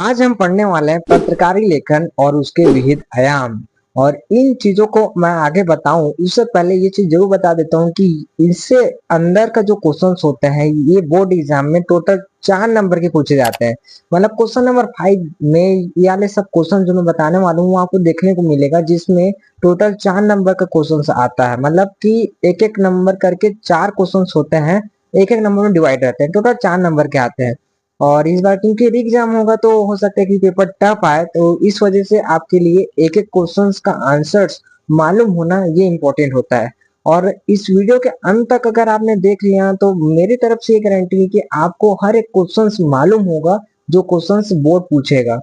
आज हम पढ़ने वाले हैं पत्रकारी लेखन और उसके विविध आयाम। और इन चीजों को मैं आगे बताऊं उससे पहले ये चीज जरूर बता देता हूं कि इससे अंदर का जो क्वेश्चंस होते हैं ये बोर्ड एग्जाम में टोटल 4 नंबर के पूछे जाते हैं। मतलब क्वेश्चन नंबर 5 में ये वाले सब क्वेश्चन जो मैं बताने वाला हूँ वो आपको देखने को मिलेगा, जिसमें टोटल 4 नंबर का क्वेश्चन आता है। मतलब कि एक एक नंबर करके 4 क्वेश्चन होते हैं, एक एक नंबर में डिवाइड रहते हैं, टोटल 4 नंबर के आते हैं। और इस बार क्योंकि री एग्जाम होगा तो हो सकता है कि पेपर टफ आए, तो इस वजह से आपके लिए एक एक क्वेश्चंस का आंसर्स मालूम होना ये इम्पोर्टेंट होता है। और इस वीडियो के अंत तक अगर आपने देख लिया तो मेरी तरफ से ये गारंटी है कि आपको हर एक क्वेश्चंस मालूम होगा जो क्वेश्चंस बोर्ड पूछेगा,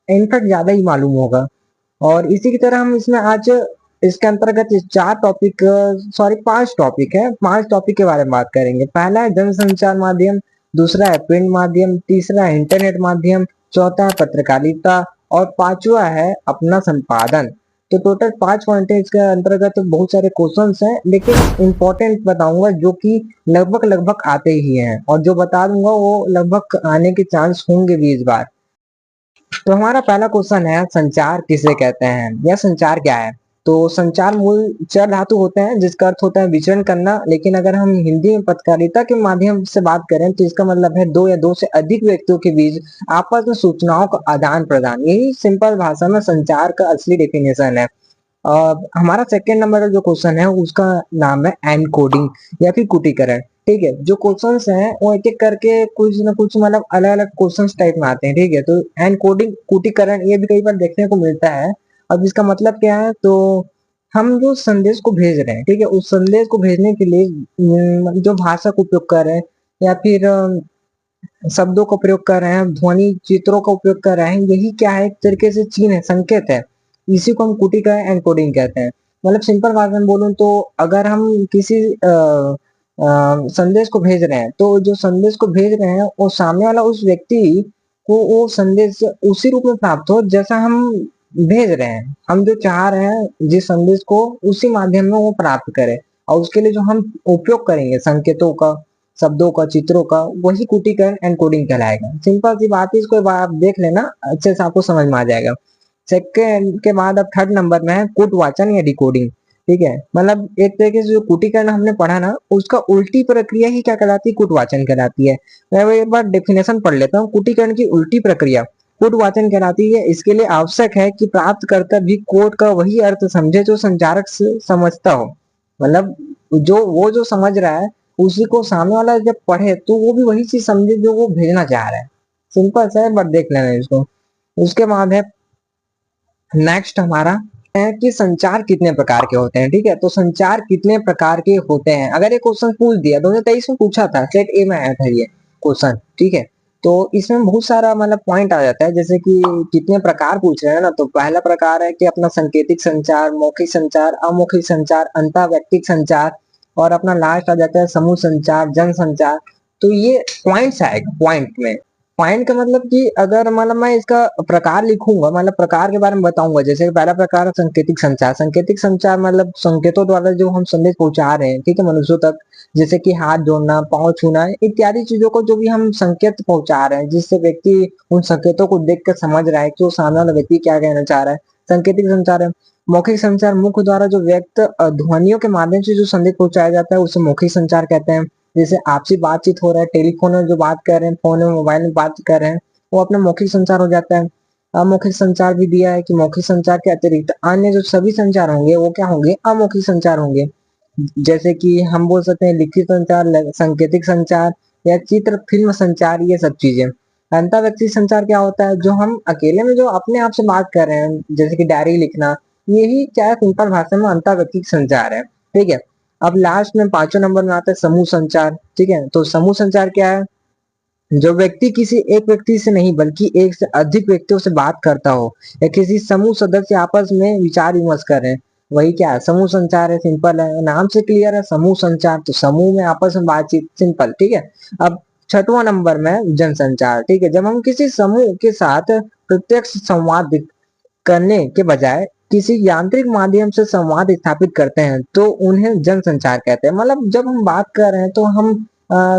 इनफैक्ट ज्यादा ही मालूम होगा। और इसी की तरह हम इसमें आज इसके अंतर्गत 4 टॉपिक, सॉरी 5 टॉपिक है, 5 टॉपिक के बारे में बात करेंगे। पहला है जनसंचार माध्यम, दूसरा है प्रिंट माध्यम, तीसरा है इंटरनेट माध्यम, चौथा है पत्रकारिता और पांचवा है अपना संपादन। तो टोटल 5 पॉइंट है, इसके अंतर्गत बहुत सारे क्वेश्चंस हैं, लेकिन इंपॉर्टेंट बताऊंगा जो कि लगभग लगभग आते ही हैं, और जो बता दूंगा वो लगभग आने के चांस होंगे भी इस बार। तो हमारा पहला क्वेश्चन है, संचार किसे कहते हैं या संचार क्या है। तो संचार मूल चर धातु होते हैं जिसका अर्थ होता है विचरण करना, लेकिन अगर हम हिंदी में पत्रकारिता के माध्यम से बात करें तो इसका मतलब है दो या दो से अधिक व्यक्तियों के बीच आपस में सूचनाओं का आदान प्रदान। यही सिंपल भाषा में संचार का असली डेफिनेशन है। हमारा सेकेंड नंबर का जो क्वेश्चन है उसका नाम है एनकोडिंग या फिर कुटीकरण। ठीक है, जो क्वेश्चंस हैं वो एक एक करके कुछ ना कुछ मतलब अलग अलग क्वेश्चंस टाइप में आते हैं। ठीक है, तो एनकोडिंग कुटीकरण ये भी कई बार देखने को मिलता है। अब इसका मतलब क्या है, तो हम जो संदेश को भेज रहे हैं, ठीक है, उस संदेश को भेजने के लिए जो भाषा का उपयोग कर रहे हैं या फिर शब्दों का प्रयोग कर रहे हैं, ध्वनि चित्रों का उपयोग कर रहे हैं, यही क्या है, एक तरीके से चिन्ह है, संकेत है। इसी को हम कुटीकरण एनकोडिंग कहते हैं। मतलब सिंपल भाषा में बोलूं तो अगर हम किसी संदेश को भेज रहे हैं तो जो संदेश को भेज रहे हैं वो सामने वाला उस व्यक्ति को वो संदेश उसी रूप में प्राप्त हो जैसा हम भेज रहे हैं। हम जो चाह रहे हैं जिस संदेश को उसी माध्यम में वो प्राप्त करे, और उसके लिए जो हम उपयोग करेंगे संकेतों का, शब्दों का, चित्रों का, वही कुटीकरण एनकोडिंग कहलाएगा। सिंपल सी बात है, इसको एक बार आप देख लेना, अच्छे से आपको समझ में आ जाएगा। सेकेंड के बाद अब थर्ड नंबर में है कूटवाचन या डिकोडिंग। ठीक है, मतलब एक तरीके से जो कूटीकरण हमने पढ़ा ना उसका उल्टी प्रक्रिया ही क्या कहलाती है, कूटवाचन कहलाती है। मैं एक बार डेफिनेशन पढ़ लेता हूँ। कूटीकरण की उल्टी प्रक्रिया कूटवाचन कहलाती है। इसके लिए आवश्यक है कि प्राप्तकर्ता भी कोड का वही अर्थ समझे जो संचारक समझता हो। मतलब जो वो जो समझ रहा है उसी को सामने वाला जब पढ़े तो वो भी वही चीज समझे जो वो भेजना चाह रहा है। सिंपल सा है, बट देख लेना इसको। उसके बाद है नेक्स्ट हमारा है कि संचार कितने प्रकार के होते हैं। ठीक है, तो संचार कितने प्रकार के होते हैं, अगर ये क्वेश्चन पूछ दिया 2023 में पूछा था, सेट ए में आया था ये क्वेश्चन। ठीक है, तो इसमें बहुत सारा मतलब पॉइंट आ जाता है, जैसे कि कितने प्रकार पूछ रहे हैं ना, तो पहला प्रकार है कि अपना सांकेतिक संचार, मौखिक संचार, अमौखिक संचार, अंतःव्यक्तिक संचार, और अपना लास्ट आ जाता है समूह संचार, जन संचार। तो ये पॉइंट्स आएगा पॉइंट में। पॉइंट का मतलब कि अगर मतलब मैं इसका प्रकार लिखूंगा, मतलब प्रकार के बारे में बताऊंगा, जैसे पहला प्रकार है संकेतिक संचार। संकेतिक संचार मतलब संकेतों द्वारा जो हम संदेश पहुंचा रहे हैं, ठीक है, मनुष्यों तक, जैसे कि हाथ जोड़ना, पांव छूना इत्यादि चीजों को जो भी हम संकेत पहुंचा रहे हैं, जिससे व्यक्ति उन संकेतों को देख कर समझ रहा है कि वो सामने वाला व्यक्ति क्या कहना चाह रहा है, संकेतिक संचार है। मौखिक संचार, मुख द्वारा जो व्यक्त ध्वनियों के माध्यम से जो संदेश पहुंचाया जाता है उसे मौखिक संचार कहते हैं। जैसे आपसी बातचीत हो रहा है, टेलीफोन में जो बात कर रहे हैं, फोन में मोबाइल में बात कर रहे हैं, वो अपना मौखिक संचार हो जाता है। अमौखिक संचार भी दिया है कि मौखिक संचार के अतिरिक्त अन्य जो सभी संचार होंगे वो क्या होंगे, अमौखिक संचार होंगे। जैसे कि हम बोल सकते हैं लिखित संचार, संकेतिक संचार या चित्र फिल्म संचार, ये सब चीजें। अंतःव्यक्तिक संचार क्या होता है, जो हम अकेले में जो अपने आप से बात कर रहे हैं, जैसे कि डायरी लिखना, यही क्या है, सिंपल भाषा में अंतःव्यक्तिक संचार है। ठीक है, अब लास्ट में 5वें नंबर में आता है समूह संचार। ठीक है, तो समूह संचार क्या है, जो व्यक्ति किसी एक व्यक्ति से नहीं बल्कि एक से अधिक व्यक्तियों से बात करता हो, या किसी समूह सदस्य आपस में विचार विमर्श कर रहे हैं, वही क्या है, समूह संचार है। सिंपल है, नाम से क्लियर है, समूह संचार, तो समूह में आपस में बातचीत, सिंपल। ठीक है, अब 6वां नंबर में जनसंचार। ठीक है, जब हम किसी समूह के साथ प्रत्यक्ष संवाद करने के बजाय किसी यांत्रिक माध्यम से संवाद स्थापित करते हैं तो उन्हें जनसंचार कहते हैं। मतलब जब हम बात कर रहे हैं तो हम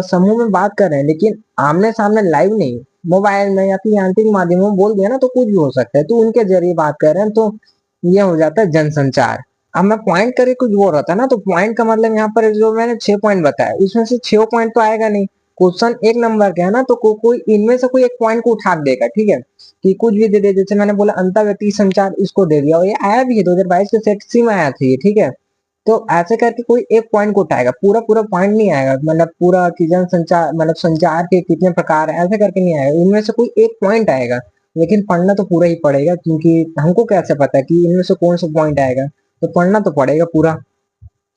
समूह में बात कर रहे हैं, लेकिन आमने सामने लाइव नहीं, मोबाइल में या फिर यांत्रिक माध्यमों में बोल दिया ना तो कुछ भी हो सकता है, तो उनके जरिए बात कर रहे हैं तो ये हो जाता है जनसंचार। अब मैं पॉइंट करके कुछ बोल रहा था ना, तो पॉइंट का मतलब यहाँ पर जो मैंने 6 पॉइंट बताया उसमें से 6 पॉइंट तो आएगा नहीं, क्वेश्चन 1 नंबर का है ना, तो कोई इनमें से कोई एक पॉइंट को उठा देगा, ठीक है, कि कुछ भी दे दे, जैसे मैंने बोला अंतर व्यक्तिगत संचार, इसको दे दिया और ये आया भी है 2022 के सेट सी में आया था ये, ठीक है। तो ऐसे करके कोई एक पॉइंट को उठाएगा, पूरा पूरा पॉइंट नहीं आएगा, मतलब पूरा कि जन संचार मतलब संचार के कितने प्रकार है ऐसे करके नहीं आएगा, इनमें से कोई एक पॉइंट आएगा। लेकिन पढ़ना तो पूरा ही पड़ेगा, क्योंकि हमको कैसे पता है कि इनमें से कौन सा पॉइंट आएगा, तो पढ़ना तो पड़ेगा पूरा।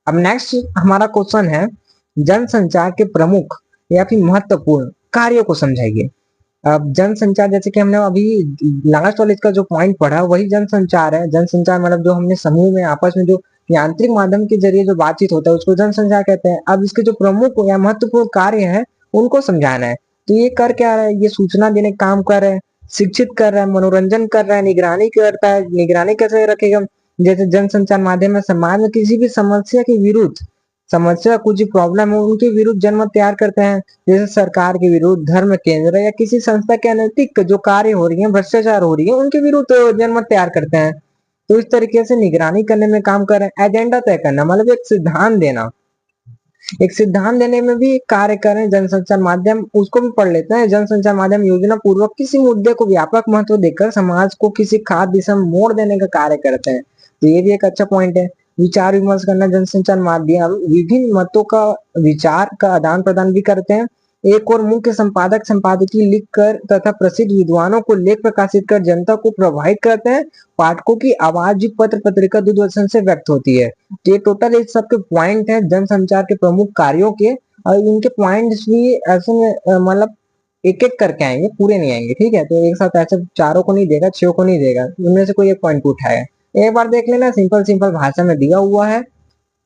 अब नेक्स्ट हमारा क्वेश्चन है, जनसंचार के प्रमुख या फिर महत्वपूर्ण कार्यों को समझाइए। अब जनसंचार, जैसे कि हमने अभी लास्ट वाले इसका जो पॉइंट पढ़ा वही जनसंचार है। जनसंचार मतलब जो हमने समूह में आपस में जो यांत्रिक माध्यम के जरिए जो बातचीत होता है उसको जनसंचार कहते हैं। अब इसके जो प्रमुख या महत्वपूर्ण कार्य है उनको समझाना है। तो ये कर क्या रहा है, ये सूचना देने का काम कर रहा है, शिक्षित कर रहा है, मनोरंजन कर रहा है, निगरानी करता है। निगरानी कैसे रखेगा, जैसे जनसंचार माध्यम में समाज में किसी भी समस्या के विरुद्ध, समस्या कुछ प्रॉब्लम हो उनके विरुद्ध जनमत तैयार करते हैं, जैसे सरकार के विरुद्ध, धर्म केंद्र या किसी संस्था के अनैतिक जो कार्य हो रही है, भ्रष्टाचार हो रही है, उनके विरुद्ध जनमत तैयार करते हैं। तो इस तरीके से निगरानी करने में काम कर रहे हैं। एजेंडा तय करना मतलब एक सिद्धांत देना, एक सिद्धांत देने में भी कार्य करें। जनसंचार माध्यम उसको भी पढ़ लेते हैं। जनसंचार माध्यम योजना पूर्वक किसी मुद्दे को व्यापक महत्व देकर समाज को किसी खास दिशा में मोड़ देने का कार्य करते हैं, तो ये भी एक अच्छा पॉइंट है। विचार विमर्श करना, जनसंचार माध्यम विभिन्न मतों का विचार का आदान प्रदान भी करते हैं। एक और मुख्य संपादक संपादकीय लिख कर तथा प्रसिद्ध विद्वानों को लेख प्रकाशित कर जनता को प्रभावित करते हैं। पाठकों की आवाज भी पत्र पत्रिका दूरदर्शन से व्यक्त होती है। तो ये टोटल इस सब के पॉइंट है जनसंचार के प्रमुख कार्यों के, और इनके पॉइंट्स भी ऐसे मतलब एक एक करके आएंगे, पूरे नहीं आएंगे, ठीक है। तो एक साथ ऐसे चारों को नहीं देगा, 6 को नहीं देगा, उनमें से कोई एक पॉइंट को उठाएगा। एक बार देख लेना, सिंपल सिंपल भाषा में दिया हुआ है।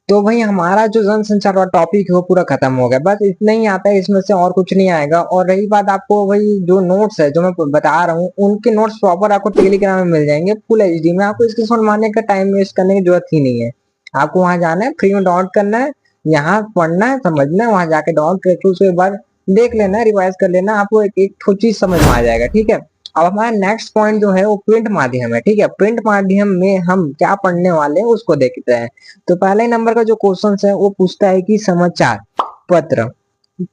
तो भाई हमारा जो जनसंचार वाला टॉपिक है वो पूरा खत्म हो गया, बस इतना ही आता है, इसमें से और कुछ नहीं आएगा। और रही बात, आपको वही जो नोट्स है जो मैं बता रहा हूँ उनके नोट्स प्रॉपर आपको टेलीग्राम में मिल जाएंगे फुल एचडी में। आपको स्क्रीनशॉट मारने का टाइम वेस्ट करने की जरूरत ही नहीं है। आपको वहां जाना है, फ्री में डाउनलोड करना है, यहाँ पढ़ना है, समझना है, वहां जाके डाउनलोड करके उसके बाद देख लेना, रिवाइज कर लेना, आपको एक एक चीज समझ में आ जाएगा, ठीक है। अब हमारा नेक्स्ट पॉइंट जो है वो प्रिंट माध्यम है, ठीक है। प्रिंट माध्यम में हम क्या पढ़ने वाले हैं उसको देखते हैं। तो पहले नंबर का जो क्वेश्चन है वो पूछता है कि समाचार पत्र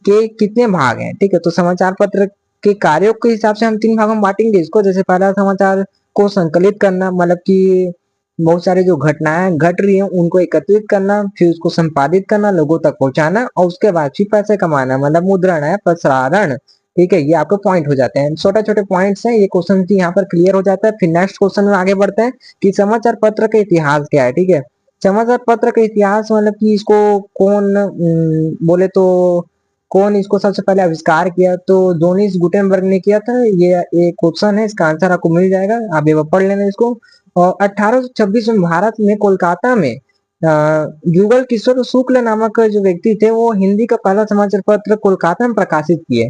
के कितने भाग हैं, ठीक है। तो समाचार पत्र के कार्यों के हिसाब से हम 3 भागों में बांटेंगे इसको। जैसे पहला समाचार को संकलित करना, मतलब कि बहुत सारे जो घटनाएं घट रही हैं उनको एकत्रित करना, फिर उसको संपादित करना, लोगों तक पहुंचाना, और उसके बाद फिर पैसे कमाना, मतलब मुद्रण है, प्रसारण, ठीक है। ये आपके पॉइंट हो जाते हैं, छोटे छोटे पॉइंट्स हैं। ये क्वेश्चन यहाँ पर क्लियर हो जाता है। फिर नेक्स्ट क्वेश्चन में आगे बढ़ते हैं कि समाचार पत्र का इतिहास क्या है, ठीक है। समाचार पत्र का इतिहास मतलब कि इसको कौन बोले तो कौन इसको सबसे पहले आविष्कार किया, तो जोनिस गुटेनबर्ग ने किया था। ये एक क्वेश्चन है, इसका आंसर आपको मिल जाएगा, आप ये पढ़ लेना इसको। और 1826 में भारत में कोलकाता में युगल किशोर शुक्ल नामक जो व्यक्ति थे वो हिंदी का पहला समाचार पत्र कोलकाता में प्रकाशित किए।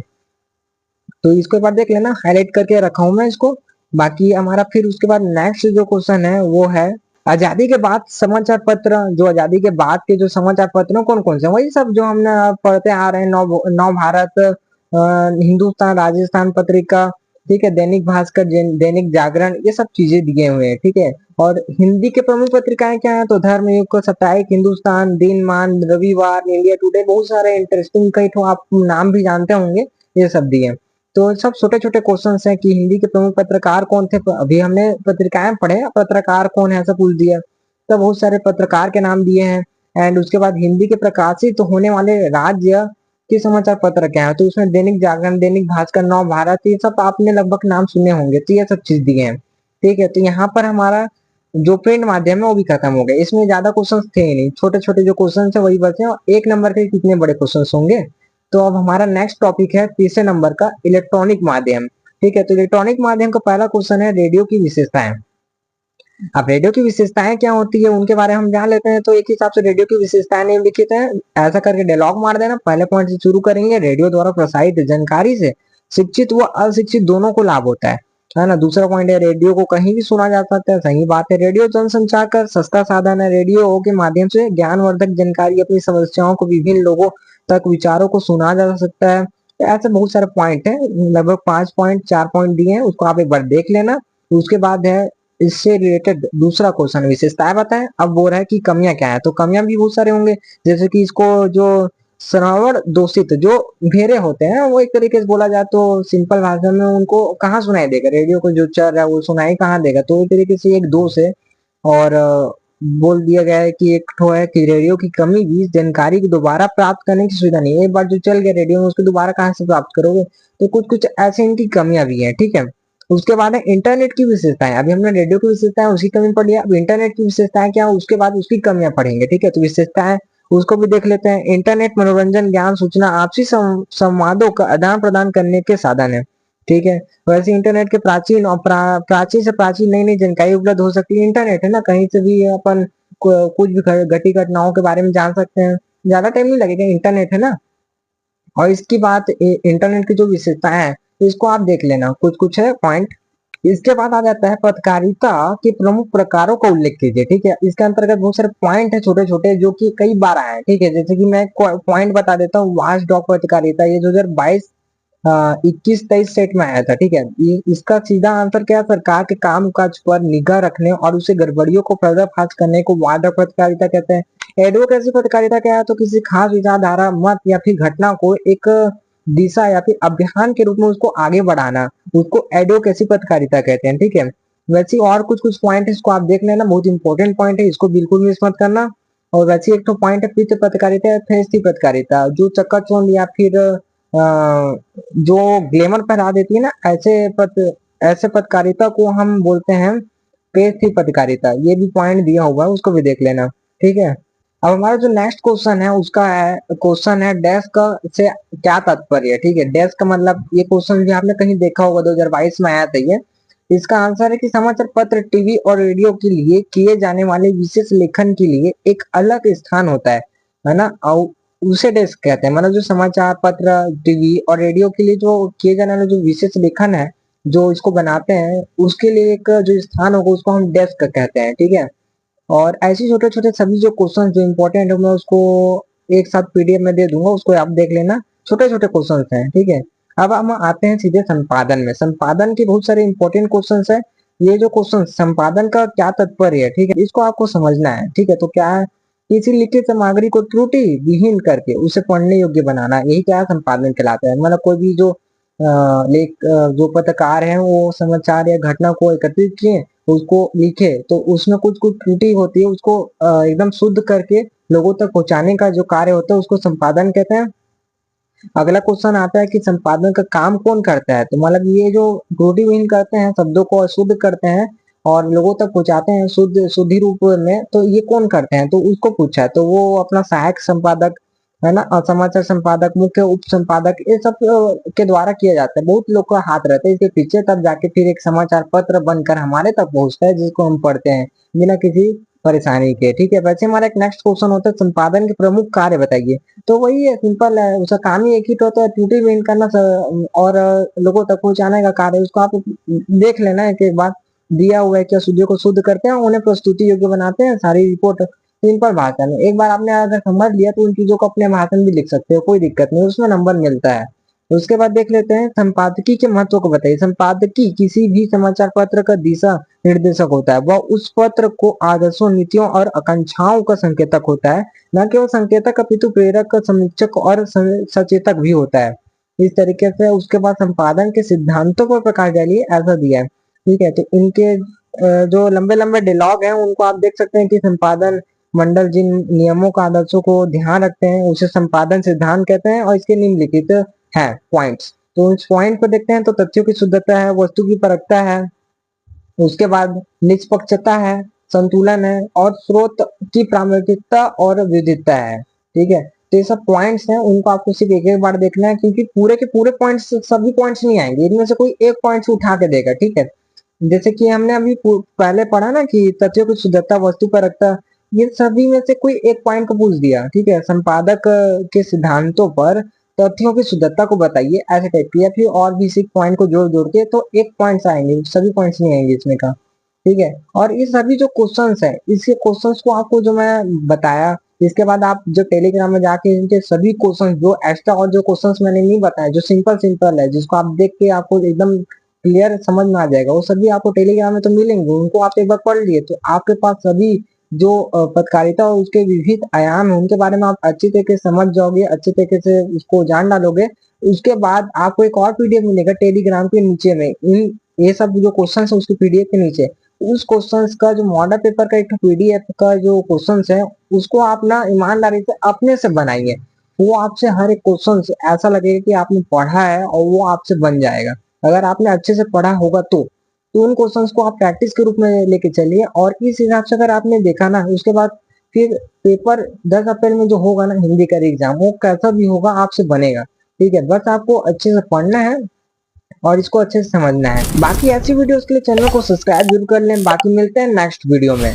तो इसको एक बार देख लेना, हाईलाइट करके रखा हूं मैं इसको। बाकी हमारा फिर उसके बाद नेक्स्ट जो क्वेश्चन है वो है आजादी के बाद समाचार पत्र, जो आजादी के बाद के जो समाचार पत्र हैं कौन कौन से, वही सब जो हमने पढ़ते आ रहे हैं, नव भारत, हिंदुस्तान, राजस्थान पत्रिका, ठीक है, दैनिक भास्कर, दैनिक जागरण, ये सब चीजें दिए हुए हैं, ठीक है। और हिंदी के प्रमुख पत्रिकाएं क्या है, तो धर्मयुग, साप्ताहिक हिंदुस्तान, दिनमान, रविवार, इंडिया टुडे, बहुत सारे इंटरेस्टिंग, कई तो आप नाम भी जानते होंगे, ये सब दिए। तो सब छोटे छोटे क्वेश्चन हैं कि हिंदी के प्रमुख पत्रकार कौन थे, अभी हमने पत्रिकाएं पढ़े, पत्रकार कौन है ऐसा पूछ दिया, तो बहुत सारे पत्रकार के नाम दिए हैं। एंड उसके बाद हिंदी के प्रकाशित तो होने वाले राज्य के समाचार पत्र क्या है, तो उसमें दैनिक जागरण, दैनिक भास्कर, नव भारत, ये सब आपने लगभग नाम सुने होंगे, तो ये सब चीज दिए हैं, ठीक है। तो यहाँ पर हमारा जो प्रिंट माध्यम है वो भी खत्म हो गया, इसमें ज्यादा क्वेश्चन थे ही नहीं, छोटे छोटे जो क्वेश्चन है वही बचे, और 1 नंबर के कितने बड़े क्वेश्चन होंगे। तो अब हमारा नेक्स्ट टॉपिक है तीसरे नंबर का इलेक्ट्रॉनिक माध्यम, ठीक है। तो इलेक्ट्रॉनिक माध्यम का पहला क्वेश्चन है रेडियो की विशेषताएं। अब रेडियो की विशेषताएं क्या होती है उनके बारे में हम जान लेते हैं। तो एक हिसाब से रेडियो की विशेषताएं निम्नलिखित है, ऐसा करके डायलॉग मार देना। पहले पॉइंट से शुरू करेंगे, रेडियो द्वारा प्रसारित जानकारी से शिक्षित व अशिक्षित दोनों को लाभ होता है ना। दूसरा पॉइंट है रेडियो को कहीं भी सुना जा सकता है, सही बात है। रेडियो जनसंचार का सस्ता साधन है, रेडियो के माध्यम से ज्ञानवर्धक जानकारी, अपनी समस्याओं को विभिन्न लोगों तक, विचारों को सुना जा सकता है। तो ऐसे बहुत सारे पॉइंट है, लगभग 5 पॉइंट 4 पॉइंट दिए हैं, उसको आप एक बार देख लेना। उसके बाद है इससे रिलेटेड दूसरा क्वेश्चन, विशेषताएं बताएं। अब वो रहा है कि कमियां क्या है, तो कमियां भी बहुत सारे होंगे, जैसे कि इसको जो श्रवण दोषित जो घेरे होते हैं, वो एक तरीके से बोला जाए तो सिंपल भाषा में उनको कहाँ सुनाई देगा, रेडियो को जो चल रहा है वो सुनाई कहाँ देगा, तो एक तरीके से एक दोष है। और बोल दिया गया है कि एक ठो है कि रेडियो की कमी भी जानकारी की दोबारा प्राप्त करने की सुविधा नहीं है। एक बार जो चल गया रेडियो में उसको दोबारा कहाँ से प्राप्त करोगे, तो कुछ कुछ ऐसे इनकी कमियां भी है, ठीक है। उसके बाद है इंटरनेट की विशेषताएं। अभी हमने रेडियो की विशेषताएं उसकी कमी पढ़ लिया, अब इंटरनेट की विशेषताएं क्या, उसके बाद उसकी कमियां पढ़ेंगे, ठीक है। तो विशेषताएं उसको भी देख लेते हैं। इंटरनेट मनोरंजन, ज्ञान, सूचना, आपसी संवादों का आदान प्रदान करने के साधन है, ठीक है। वैसे इंटरनेट के प्राचीन और प्राचीन से प्राचीन नई नई जानकारी उपलब्ध हो सकती है। इंटरनेट है ना, कहीं से भी अपन कुछ भी घटी घटनाओं के बारे में जान सकते हैं, ज्यादा टाइम नहीं लगेगा, इंटरनेट है ना। और इसकी बात इंटरनेट की जो विशेषताएं है इसको आप देख लेना, कुछ कुछ है पॉइंट। इसके बाद आ जाता है पत्रकारिता के प्रमुख प्रकारों का उल्लेख कीजिए, ठीक है। इसके अंतर्गत बहुत सारे पॉइंट है छोटे छोटे जो कि कई बार आए हैं, ठीक है। जैसे कि मैं पॉइंट बता देता हूँ, वॉच डॉग पत्रकारिता, ये 2022 21-23 सेट में आया था, ठीक है। इसका सीधा आंसर क्या है, सरकार के काम काज पर निगाह रखने और उसे गड़बड़ियों को पर्दाफाश करने को वादा पत्रकारिता कहते हैं। एडवोकेसी पत्रकारिता क्या है, तो किसी खास विचारधारा, मत या फिर घटना को एक दिशा या फिर अभियान के रूप में उसको आगे बढ़ाना, उसको एडवोकेसी पत्रकारिता कहते हैं, ठीक है। वैसे और कुछ कुछ पॉइंट है, इसको आप देख लेना, बहुत इंपॉर्टेंट पॉइंट है, इसको बिल्कुल मिस मत करना। और वैसे एक तो पॉइंट है पित्त पत्रकारिता, फेस्टी पत्रकारिता, जो चक्काचौंध या फिर जो ग्लैमर पहना देती है ना, ऐसे पत्रकारिता को हम बोलते हैं पेज थी पत्रकारिता। ये भी पॉइंट दिया हुआ है, उसको भी देख लेना, ठीक है। अब हमारा जो नेक्स्ट क्वेश्चन है उसका है, क्वेश्चन है डैश का से क्या तात्पर्य है, ठीक है। डैश का मतलब, ये क्वेश्चन भी आपने कहीं देखा होगा, 2022 में आया था ये। इसका आंसर है कि समाचार पत्र, टीवी और रेडियो के लिए किए जाने वाले विशेष लेखन के लिए एक अलग स्थान होता है ना। और उसे डेस्क कहते हैं, मतलब जो समाचार पत्र, टीवी और रेडियो के लिए जो किए जाने वाले जो विशेष लेखन है, जो इसको बनाते हैं, उसके लिए एक जो स्थान होगा उसको हम डेस्क कहते हैं, ठीक है। और ऐसे छोटे छोटे सभी जो क्वेश्चन जो इंपॉर्टेंट है मैं उसको एक साथ पीडीएफ में दे दूंगा, उसको आप देख लेना, छोटे छोटे क्वेश्चन हैं, ठीक है। अब हम आते हैं सीधे संपादन में। संपादन के बहुत सारे इंपॉर्टेंट क्वेश्चन है। ये जो क्वेश्चन, संपादन का क्या तात्पर्य है, ठीक है, इसको आपको समझना है, ठीक है। तो क्या है, किसी लिखित सामग्री को त्रुटि विहीन करके उसे पढ़ने योग्य बनाना, यही क्या संपादन कहलाता है। मतलब कोई भी जो जो पत्रकार है वो समाचार या घटना को एकत्रित किए, उसको लिखे, तो उसमें कुछ कुछ त्रुटि होती है, उसको एकदम शुद्ध करके लोगों तक पहुंचाने का जो कार्य होता है उसको संपादन कहते हैं। अगला क्वेश्चन आता है कि संपादन का काम कौन करता है, तो मतलब ये जो त्रुटिविहीन करते हैं, शब्दों को शुद्ध करते हैं और लोगों तक पहुंचाते हैं शुद्धि रूप में, तो ये कौन करते हैं, तो उसको पूछा है। तो वो अपना सहायक संपादक है ना, और समाचार संपादक, मुख्य उप संपादक, ये सब के द्वारा किया जाता है। बहुत लोग का हाथ रहता है इसके पीछे, तब जाके फिर एक समाचार पत्र बनकर हमारे तक पहुंचता है, जिसको हम पढ़ते हैं बिना किसी परेशानी के, ठीक है। वैसे हमारा एक नेक्स्ट क्वेश्चन होता है, संपादन के प्रमुख कार्य बताइए। तो वही है, सिंपल है, उसका काम ही एक ही तो होता है, त्रुटि मेन करना और लोगों तक पहुंचाने का कार्य। उसको आप देख लेना है कि एक बार दिया हुआ है, क्या सूर्य को शुद्ध करते हैं, उन्हें प्रस्तुति योग्य बनाते हैं, सारी रिपोर्ट सिंपल भाषा में। एक बार आपने अगर समझ लिया तो उन चीजों को अपने भाषण भी लिख सकते हो, कोई दिक्कत नहीं, उसमें नंबर मिलता है। उसके बाद देख लेते हैं संपादकीय के महत्व को बताइए। संपादकीय किसी भी समाचार पत्र का दिशा निर्देशक होता है, वह उस पत्र को आदर्शों, नीतियों और आकांक्षाओं का संकेतक होता है, न केवल संकेतक अपितु प्रेरक, समीक्षक और सचेतक भी होता है। इस तरीके से उसके बाद संपादन के सिद्धांतों पर प्रकाश डालिए, ऐसा दिया है, ठीक है। तो इनके जो लंबे लंबे डिलॉग हैं उनको आप देख सकते हैं कि संपादन मंडल जिन नियमों का आदर्शों को ध्यान रखते हैं उसे संपादन सिद्धांत कहते हैं, और इसके निम्नलिखित है पॉइंट्स। तो इस पॉइंट को देखते हैं, तो तथ्यों की शुद्धता है, वस्तु की परखता है, उसके बाद निष्पक्षता है, संतुलन है, और स्रोत की प्रामाणिकता और विविधता है, ठीक है। तो ये सब पॉइंट्स हैं, उनको आपको सिर्फ एक एक बार देखना है, क्योंकि पूरे के पूरे पॉइंट्स, सभी पॉइंट्स नहीं आएंगे, इनमें से कोई एक पॉइंट उठा के देगा, ठीक है। जैसे कि हमने अभी पहले पढ़ा ना कि तथ्यों की शुद्धता, वस्तु परखता, ये सभी में से कोई एक पॉइंट को पूछ दिया, ठीक है। संपादक के सिद्धांतों पर तथ्यों की शुद्धता को बताइए, ऐसे टाइप की, या फिर और भी सिक्स पॉइंट को जोड़ जोड़ के, तो एक पॉइंट्स आएंगे, सभी पॉइंट्स नहीं आएंगे इसमें का, ठीक है। और ये सभी जो क्वेश्चंस है, इसके क्वेश्चंस को आपको जो मैं बताया इसके बाद आप जो टेलीग्राम में जाके इनके सभी क्वेश्चन जो एक्स्ट्रा और जो क्वेश्चंस मैंने नहीं बताए, जो सिंपल सिंपल है, जिसको आप देख के आपको एकदम क्लियर समझ में आ जाएगा, वो सभी आपको टेलीग्राम में तो मिलेंगे। उनको आप एक बार पढ़ लिए तो आपके पास सभी जो पत्रकारिता और उसके विविध आयाम है उनके बारे में आप अच्छी तरीके से समझ जाओगे, अच्छी तरीके से उसको जान डालोगे। उसके बाद आपको एक और पीडीएफ मिलेगा टेलीग्राम के नीचे में, इन ये सब जो क्वेश्चन है उसके पीडीएफ के नीचे उस क्वेश्चंस का जो मॉडल पेपर का एक पीडीएफ का जो क्वेश्चंस है उसको आप ना ईमानदारी से अपने से बनाइए। वो आपसे हर एक क्वेश्चन ऐसा लगेगा कि आपने पढ़ा है और वो आपसे बन जाएगा। अगर आपने अच्छे से पढ़ा होगा तो उन क्वेश्चंस को आप प्रैक्टिस के रूप में लेके चलिए। और इस हिसाब से अगर आपने देखा ना उसके बाद फिर पेपर 10 अप्रैल में जो होगा ना हिंदी का एग्जाम, वो कैसा भी होगा आपसे बनेगा। ठीक है, बस आपको अच्छे से पढ़ना है और इसको अच्छे से समझना है। बाकी ऐसी वीडियोस के लिए चैनल को सब्सक्राइब जरूर कर लें। बाकी मिलते हैं नेक्स्ट वीडियो में।